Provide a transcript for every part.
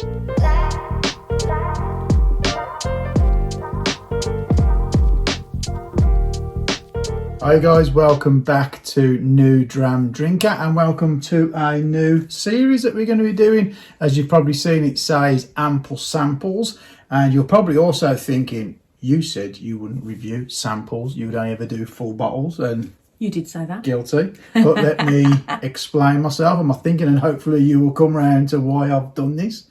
Hi guys, welcome back to New Dram Drinker and welcome to a new series that we're going to be doing. As you've probably seen, it says ample samples, and you're probably also thinking, you said you wouldn't review samples, you would only ever do full bottles, and you did say that. Guilty. But let me explain myself and my thinking, and hopefully you will come around to why I've done this.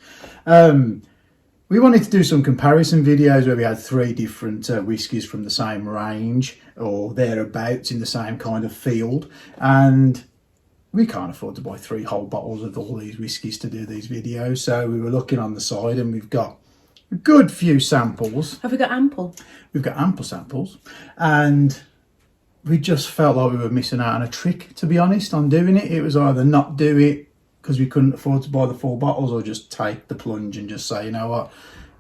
We wanted to do some comparison videos where we had 3 different whiskies from the same range or thereabouts in the same kind of field, and we can't afford to buy 3 whole bottles of all these whiskies to do these videos, so we were looking on the side and we've got a good few samples. Have we got ample? We've got ample samples, and we just felt like we were missing out on a trick, to be honest, on doing it. It was either not do it because we couldn't afford to buy the full bottles, or just take the plunge and just say, you know what,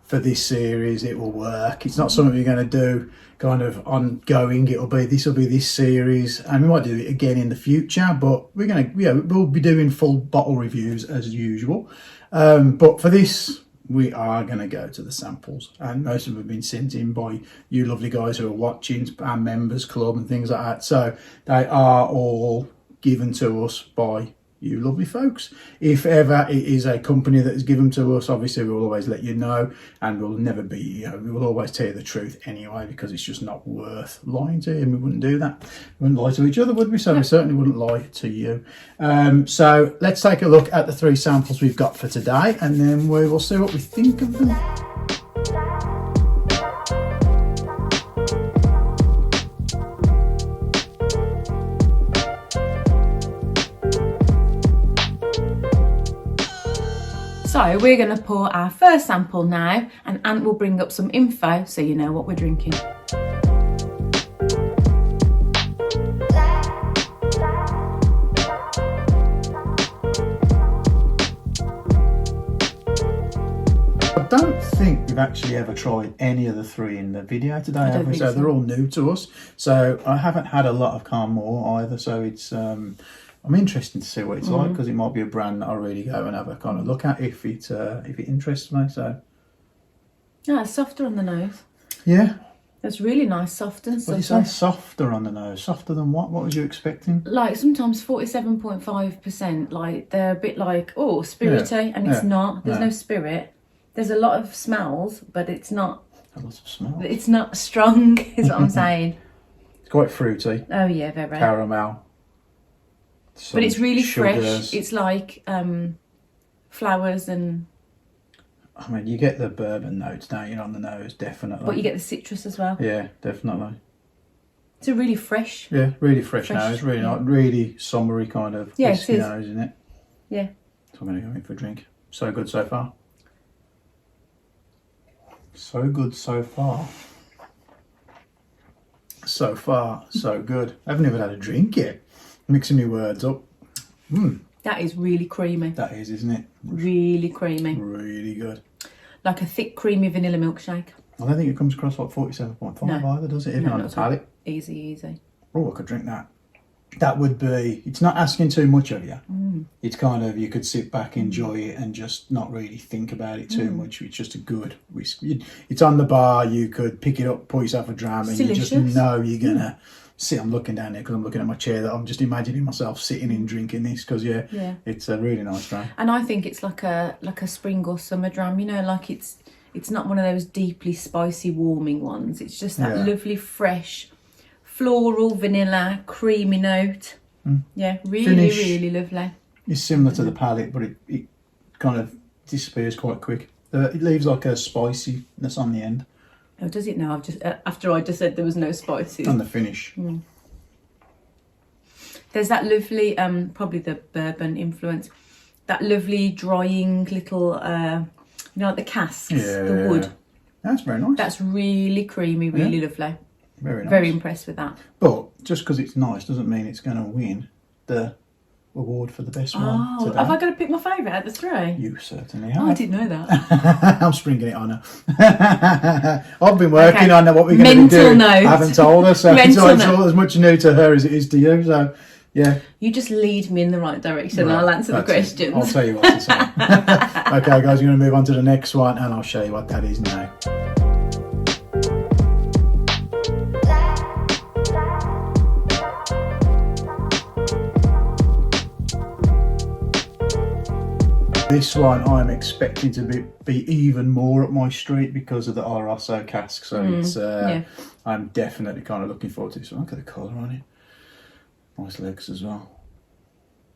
for this series it will work. It's not something we're going to do kind of ongoing. This will be this series, and we might do it again in the future, but we're going to, we'll be doing full bottle reviews as usual. But for this, we are going to go to the samples, and most of them have been sent in by you lovely guys who are watching, our members club and things like that. So they are all given to us by you lovely folks. If ever it is a company that is given to us, obviously we will always let you know, and we'll never be, we will always tell you the truth anyway, because it's just not worth lying to you, and we wouldn't do that. We wouldn't lie to each other, would we? So we certainly wouldn't lie to you. So let's take a look at the 3 samples we've got for today, and then we will see what we think of them. So we're going to pour our first sample now, and Ant will bring up some info so you know what we're drinking. I don't think we've actually ever tried any of the 3 in the video today, have we? So they're all new to us. So I haven't had a lot of Càrn Mòr either, so it's I'm interested to see what it's like, because it might be a brand that I'll really go and have a kind of look at if it interests me. So yeah, it's softer on the nose. Yeah, it's really nice, soft and What subtle. you say, softer on the nose? Softer than what? What was you expecting? Like sometimes 47.5%, like they're a bit like, oh, spirity, and it's not. There's no spirit. There's a lot of smells, but it's not. A lot of smells. It's not strong, is what I'm saying. It's quite fruity. Oh yeah, very. Caramel. But it's really sugars. fresh. It's like flowers and... I mean, you get the bourbon notes, don't you, on the nose, definitely. But you get the citrus as well. Yeah, definitely. It's a really fresh... Yeah, really fresh nose. Really nice, really summery kind of whiskey nose, isn't it? Yeah. So I'm going to go in for a drink. So good so far. So good so far. So far, so good. I haven't even had a drink yet. Mixing my words up. That is really creamy. That is, isn't it? Really creamy. Really good. Like a thick, creamy vanilla milkshake. I don't think it comes across like 47.5 either, does it? Even on the palate. Easy. Oh, I could drink that. That would be, it's not asking too much of you. It's kind of, you could sit back, enjoy it, and just not really think about it too much. It's just a good whiskey. It's on the bar, you could pick it up, pour yourself a dram, and you just know you're going to sit. I'm looking down there because I'm looking at my chair, that I'm just imagining myself sitting in drinking this, because it's a really nice dram. And I think it's like a spring or summer dram, you know, like it's not one of those deeply spicy warming ones. It's just that lovely fresh floral vanilla creamy note. Yeah, really lovely. It's similar to the palate, but it kind of disappears quite quick. It leaves like a spiciness on the end. Oh, does it now? I've just after I just said there was no spices. On the finish. There's that lovely, probably the bourbon influence, that lovely drying little, like the casks, the wood. That's very nice. That's really creamy, really lovely. Very nice. Very impressed with that. But just because it's nice doesn't mean it's going to win the award for the best one today. Have I got to pick my favourite out of the 3? You certainly have. Oh, I didn't know that. I'm springing it on her. I've been working on what we're going to do. Mental note. I haven't told her, so it's all as much new to her as it is to you. So Yeah. You just lead me in the right direction and I'll answer the questions. I'll tell you what to say. Okay, guys, we're going to move on to the next one and I'll show you what that is now. This one I'm expecting to be even more up my street because of the Oloroso cask. So it's I'm definitely kind of looking forward to this one. Look at the colour on it. Nice legs as well.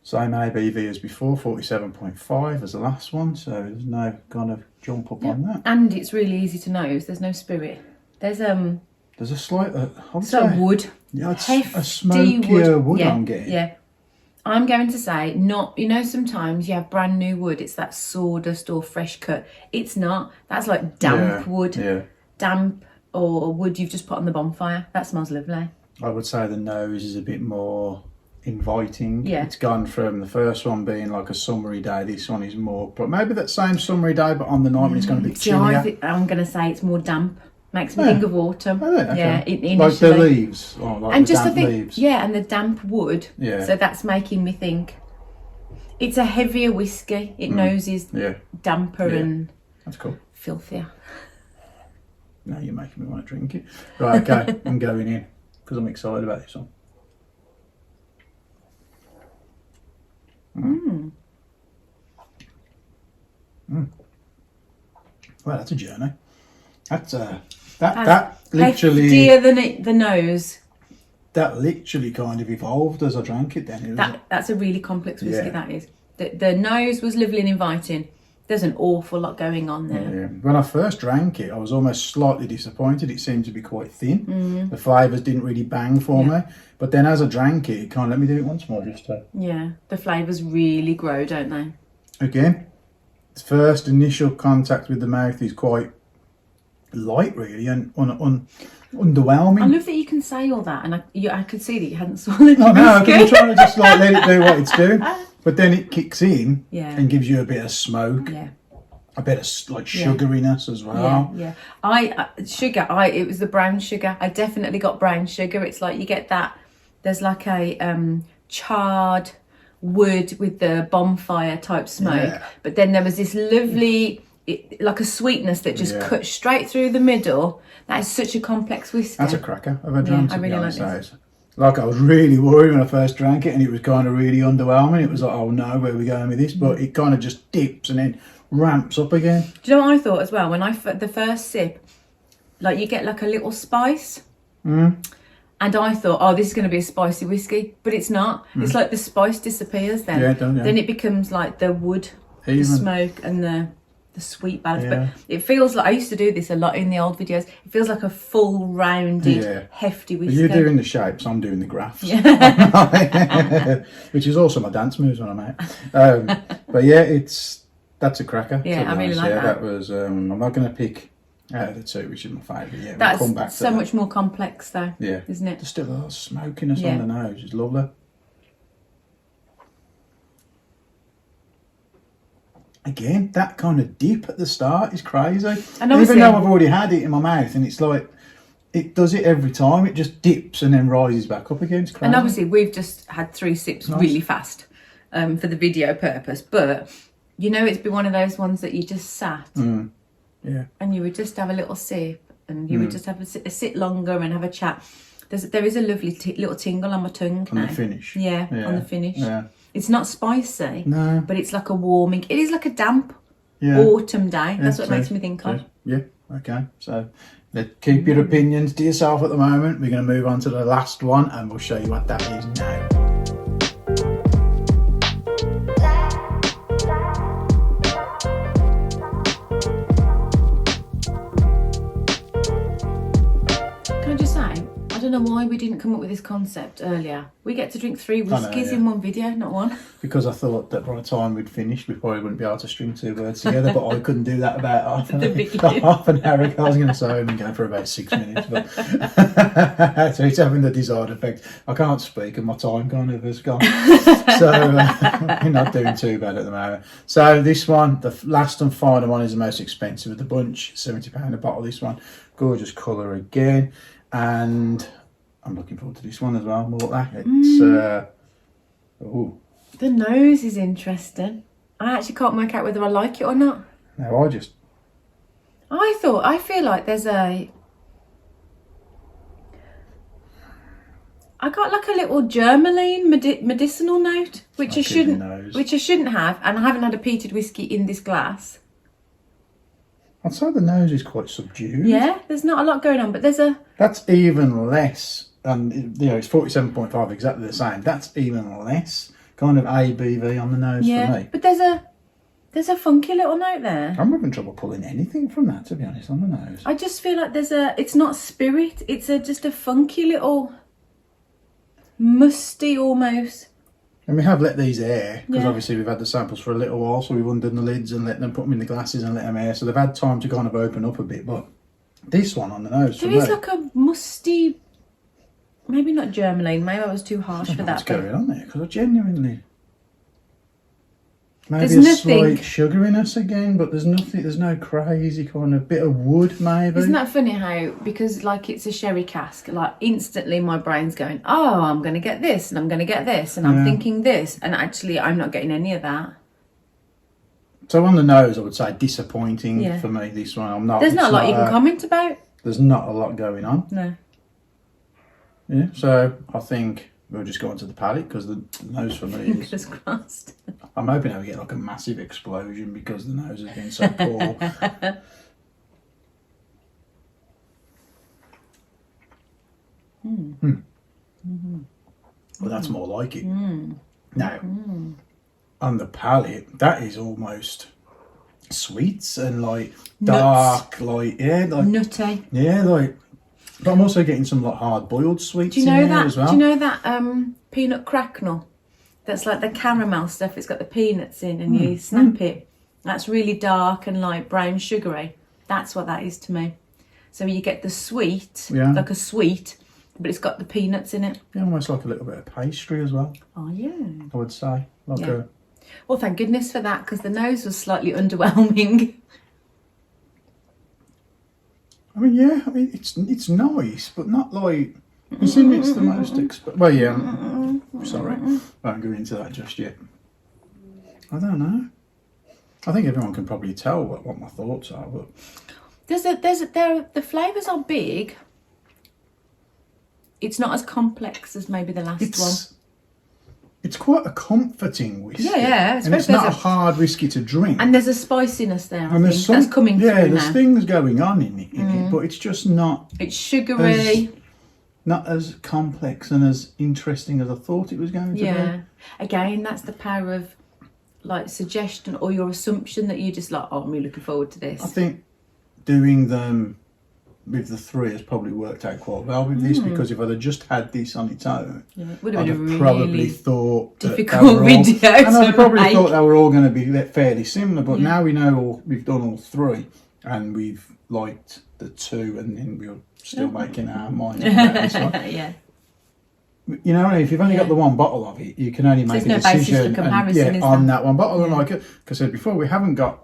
Same ABV as before, 47.5 as the last one. So there's no kind of jump up on that. And it's really easy to nose. There's no spirit. There's a slight wood. Yeah, it's a smokier wood I'm getting. Yeah. I'm going to say not, you know, sometimes you have brand new wood, it's that sawdust or fresh cut. It's not. That's like damp wood. Yeah. Damp or wood you've just put on the bonfire. That smells lovely. I would say the nose is a bit more inviting. Yeah. It's gone from the first one being like a summery day. This one is more, but maybe that same summery day, but on the night when it's going to be chillier. I'm going to say it's more damp. Makes me think of autumn. Oh, okay. Yeah, initially. Like the leaves, or like and the just damp leaves. Yeah, and the damp wood. Yeah. So that's making me think. It's a heavier whiskey. It noses damper and that's cool. Filthier. Now you're making me want to drink it. Right, okay, I'm going in because I'm excited about this one. Well, that's a journey. That's that literally heftier than the nose. That literally kind of evolved as I drank it. Then that's a really complex whiskey. That is. The nose was lovely and inviting. There's an awful lot going on there. Yeah. When I first drank it, I was almost slightly disappointed. It seemed to be quite thin. The flavours didn't really bang for me. But then as I drank it, it kind of let me do it once more just to... Yeah, the flavours really grow, don't they? Again, first initial contact with the mouth is quite light, really, and underwhelming. I love that you can say all that, and I could see that you hadn't swallowed your whiskey. I'm trying to just like let it do what it's doing. But then it kicks in and gives you a bit of smoke, a bit of like sugariness as well. It was the brown sugar. I definitely got brown sugar. It's like you get that. There's like a charred wood with the bonfire type smoke, but then there was this lovely. Like a sweetness that just cut straight through the middle. That is such a complex whiskey. That's a cracker of a dram, I really like this. Like I was really worried when I first drank it, and it was kind of really underwhelming. It was like, oh no, where are we going with this? But it kind of just dips and then ramps up again. Do you know what I thought as well? When the first sip, like you get like a little spice. And I thought, oh, this is going to be a spicy whiskey, but it's not. It's like the spice disappears then. Then it becomes like the wood, the smoke, and the sweet balance. But it feels like, I used to do this a lot in the old videos, it feels like a full rounded hefty whiskey. You're doing the shapes, I'm doing the graphs. Which is also my dance moves when I'm out. But that's a cracker. I really like that. That was I'm not going to pick out of the two which is my favourite. That's we'll come back to so much more complex though, isn't it? There's still a lot of smokiness on the nose. It's lovely. Again, that kind of dip at the start is crazy. And even though I've already had it in my mouth, and it's like, it does it every time. It just dips and then rises back up again. It's crazy. And obviously, we've just had 3 sips really fast for the video purpose. But, you know, it's been one of those ones that you just sat. And you would just have a little sip. And you would just have a sit longer and have a chat. There is a lovely little tingle on my tongue on the finish. Yeah, on the finish. Yeah. It's not spicy, but it's like a warming. It is like a damp autumn day. That's what it makes me think of. Yeah, okay. So keep your opinions to yourself at the moment. We're going to move on to the last one and we'll show you what that is now. Can I just say, I don't know why we didn't come up with this concept earlier. We get to drink 3 whiskies in one video, not one. Because I thought that by the time we'd finished, we probably wouldn't be able to string 2 words together, but I couldn't do that about half an hour ago. I was going to say I've been going for about 6 minutes, but so it's having the desired effect. I can't speak and my time kind of has gone. So we're not doing too bad at the moment. So this one, the last and final one, is the most expensive of the bunch, £70 a bottle. This one, gorgeous colour again. And I'm looking forward to this one as well, Mortlach. It's Oh. The nose is interesting. I actually can't work out whether I like it or not. No, I feel like there's I got like a little germaline medicinal note, which I shouldn't have, and I haven't had a peated whiskey in this glass. I'd say the nose is quite subdued. Yeah, there's not a lot going on, but there's a... That's even less, and you know, it's 47.5, exactly the same. That's even less kind of ABV on the nose for me. But there's a funky little note there. I'm having trouble pulling anything from that, to be honest, on the nose. I just feel like it's not spirit, it's just a funky little musty almost. And we have let these air, because obviously we've had the samples for a little while, so we've undone the lids and let them put them in the glasses and let them air, so they've had time to kind of open up a bit. But this one on the nose, there is like a musty, maybe not germaline, maybe I was too harsh for that. What's going on there? Because I genuinely... Maybe there's nothing. Slight sugariness again, but there's nothing. There's no crazy kind of bit of wood, maybe. Isn't that funny how, because like it's a sherry cask, like instantly my brain's going, oh, I'm going to get this and I'm going to get this and I'm thinking this, and actually I'm not getting any of that. So on the nose, I would say disappointing for me. This one, I'm not. There's not a lot you can comment about. There's not a lot going on. No. Yeah. So I think we'll just go on to the palate, because the nose for me is... Fingers crossed. I'm hoping I get like a massive explosion because the nose has been so poor. Well, that's more like it. Now, on the palate, that is almost sweets and like dark, like nutty. Yeah, like. But I'm also getting some like hard boiled sweets in there as well. Do you know that peanut cracknel? That's like the caramel stuff. It's got the peanuts in, and you snap it. That's really dark and like brown sugary. That's what that is to me. So you get the sweet, like a sweet, but it's got the peanuts in it. Yeah, almost like a little bit of pastry as well. Oh yeah. I would say a. Well, thank goodness for that, because the nose was slightly underwhelming. I mean, it's nice, but not like... It's the most... sorry, won't go into that just yet. I don't know. I think everyone can probably tell what my thoughts are, but... The flavours are big. It's not as complex as maybe the last one. It's quite a comforting whiskey. Yeah. And it's not a hard whiskey to drink. And there's a spiciness there, I think, that's coming through now. Yeah, there's things going on in it, but it's just not... It's sugary. Not as complex and as interesting as I thought it was going to be. Yeah. Again, that's the power of, like, suggestion or your assumption that you just like, oh, I'm really looking forward to this. I think doing them with the three has probably worked out quite well with this, because if I'd have just had this on its own, it would have I'd been have a really probably thought difficult video. And I'd probably thought they were all going to be fairly similar, but now we know we've done all three, and we've liked the two, and then we're still making our minds about this one. Yeah. You know, if you've only got the one bottle of it, you can only make a decision on that one bottle. And like I said before, we haven't got,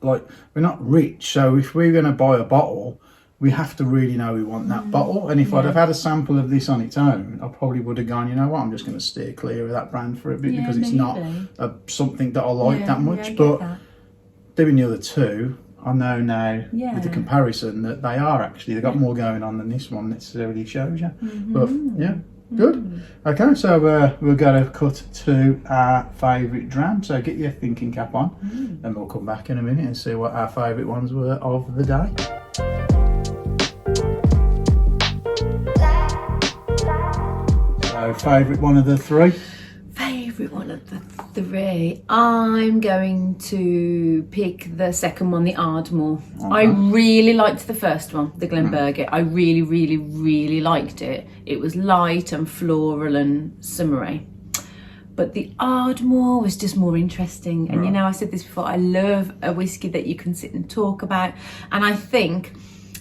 like, we're not rich, so if we're going to buy a bottle, we have to really know we want that bottle. And if I'd have had a sample of this on its own, I probably would have gone, you know what, I'm just going to steer clear of that brand for a bit, because it's not something that I like that much. But doing the other two, I know now with the comparison that they've got more going on than this one necessarily shows you. But good. Okay, so we're going to cut to our favourite dram. So get your thinking cap on, and we'll come back in a minute and see what our favourite ones were of the day. So, favourite one of the three? Favourite one of the three? I'm going to pick the second one, the Ardmore. Okay. I really liked the first one, the Glenburgie. I really, really, really liked it. It was light and floral and summery. But the Ardmore was just more interesting. And you know, I said this before, I love a whiskey that you can sit and talk about. And I think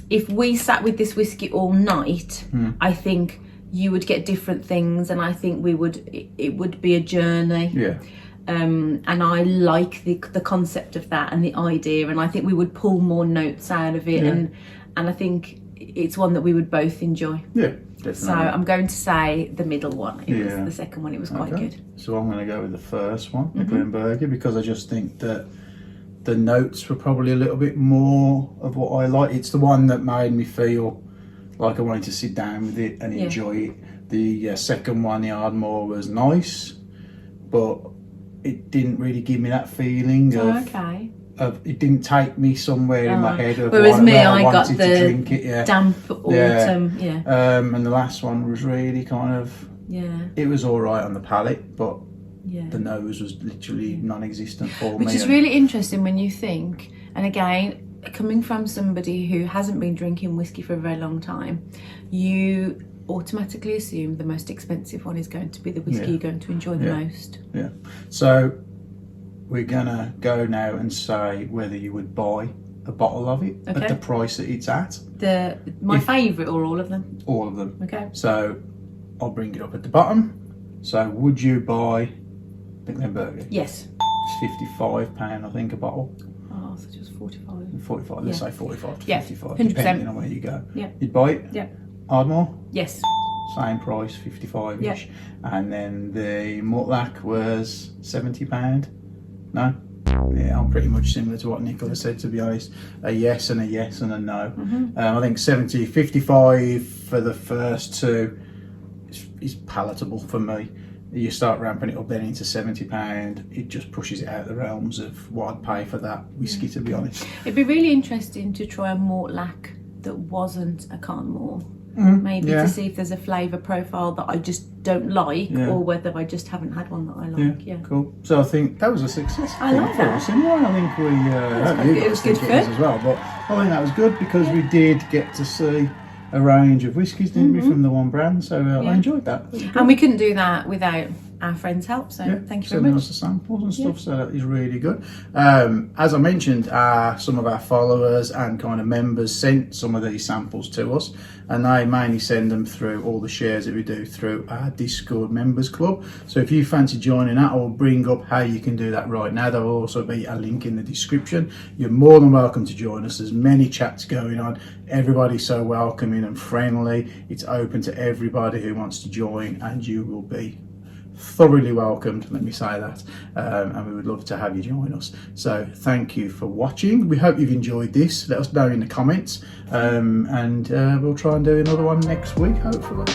if we sat with this whiskey all night, I think you would get different things, and I think it would be a journey. Yeah. And I like the concept of that and the idea, and I think we would pull more notes out of it, and I think it's one that we would both enjoy. Yeah. definitely. So I'm going to say the middle one. It was the second one. It was quite good. So I'm going to go with the first one, the Glenburgie, because I just think that the notes were probably a little bit more of what I like. It's the one that made me feel like I wanted to sit down with it and enjoy it. The second one, the Ardmore, was nice, but it didn't really give me that feeling of it didn't take me somewhere in my head of whereas where I got wanted the to drink it. damp autumn. And the last one was really kind of it was all right on the palate, but the nose was literally non-existent for me. Which is really interesting when you think, and again, coming from somebody who hasn't been drinking whiskey for a very long time, you automatically assume the most expensive one is going to be the whiskey you're going to enjoy the most. Yeah. So we're gonna go now and say whether you would buy a bottle of it at the price that it's at. My favourite or all of them? All of them. Okay. So I'll bring it up at the bottom. So would you buy the Glenburgie? Yes. It's £55, I think, a bottle. Oh, so it was 45. 45. Let's say 45 to 55, 100%. depending on where you go. Yeah. You'd buy it. Yeah. Ardmore. Yes. Same price, 55-ish. And then the Mortlach was £70. No? Yeah, I'm pretty much similar to what Nicola said, to be honest. A yes and a yes and a no. I think 55 for the first two is palatable for me. You start ramping it up then into £70, it just pushes it out of the realms of what I'd pay for that whiskey, to be honest. It'd be really interesting to try a Mortlach that wasn't a Càrn Mòr. Maybe to see if there's a flavour profile that I just don't like, or whether I just haven't had one that I like. Yeah, cool. So I think that was a success. I like that. I think we it was good fun as well. But I think that was good because we did get to see a range of whiskies, didn't we, from the one brand? So I enjoyed that. And we couldn't do that without our friends' help. So thank you very much. Us the samples and stuff. So that is really good. As I mentioned, some of our followers and kind of members sent some of these samples to us, and they mainly send them through all the shares that we do through our Discord members club. So if you fancy joining that, I will bring up how you can do that right now. There will also be a link in the description. You're more than welcome to join us. There's many chats going on. Everybody's so welcoming and friendly. It's open to everybody who wants to join, and you will be thoroughly welcomed, let me say that, and we would love to have you join us. So thank you for watching. We hope you've enjoyed this. Let us know in the comments, and we'll try and do another one next week, hopefully.